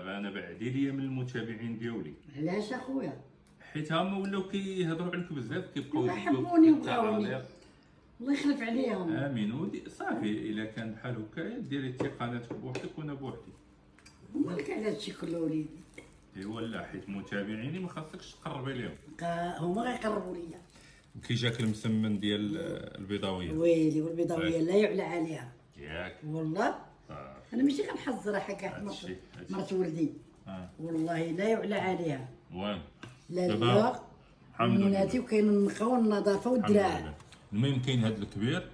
دابا انا بعدي ليا من المتابعين ديالي، علاش اخويا؟ حيت هما ولاو كيهضروا عليك بزاف، كيبقاو الله يديروا يحبوني التعاليق. ويبقاوني. الله يخلف عليهم. امين. ودي صافي الا كان بحال هكايا ديري انتقالاتك بوحدك وانا بوحدي. مالك على هادشي كله وليدي؟ ايوا لا، حيت متابعيني ما خاصكش تقربي ليهم. هما غيقربوا ليا. كي جاك المسمن ديال البيضاويه ويلي والبيضاويه لا يعلى عليها. ياك. والله انا ماشي كنحزرها حكا هادشي. مرت ولدي. والله لا يعلى عليها. وين لا دابا لا الحمد لله. مناتي وكاين النقا والنظافه والدراع. المهم كاين هاد الكبير،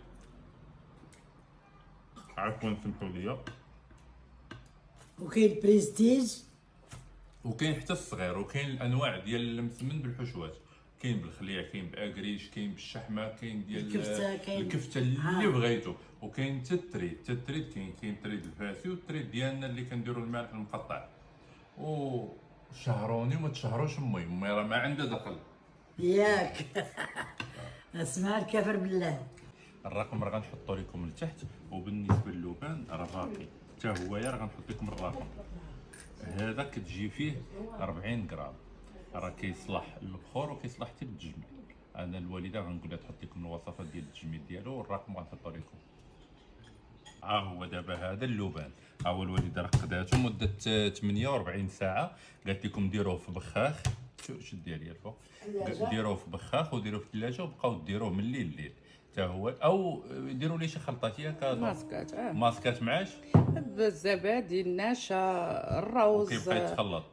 عفوا سمحوا لي، وكاين بريستيج، وكاين حتى الصغير، وكاين الانواع ديال المسمن بالحشوات، كاين بالخليع، كاين باكريش، كاين بالشحمه، كاين ديال الكفتة، كاين الكفته اللي بغيتو، وكاين حتى التريد. حتى التريد كاين التريد الفاسي والتريد ديالنا اللي كنديروا المالح المقطع. وشهروني وما تشهروش امي راه ما عندها دخل. ياك. اسمع الكافر بالله. الرقم راه غنحطو لكم لتحت، وبالنسبه للوبان راه باقي حتى هو راه غنحط لكم الرقم. هذا كتجي فيه 40 غرام، راه كيصلح للبخور وكيصلح حتى للتجميل. انا الوالده غنقول لها تحط لكم الوصفات ديال التجميل ديالو، والرقم غنحطو لكم. ها هو دابا هذا اللبان، ها هو الوالده رقداتو مده 48 ساعه، قالت لكم ديروه في بخاخ. شدي عليا الفوق. ديروه في بخاخ وديروه في الثلاجه وبقاو ديروه من الليل لليل حتى هو، او ديروا لي شي خلطات ياك ماسكات. ماسكات معاش بالزبادي، النشا، الروز،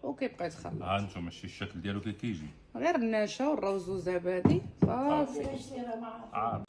وكيبقى يتخلط. ها انتم شتي الشكل ديالو كي كيجي، غير النشا والروز وزبادي صافي.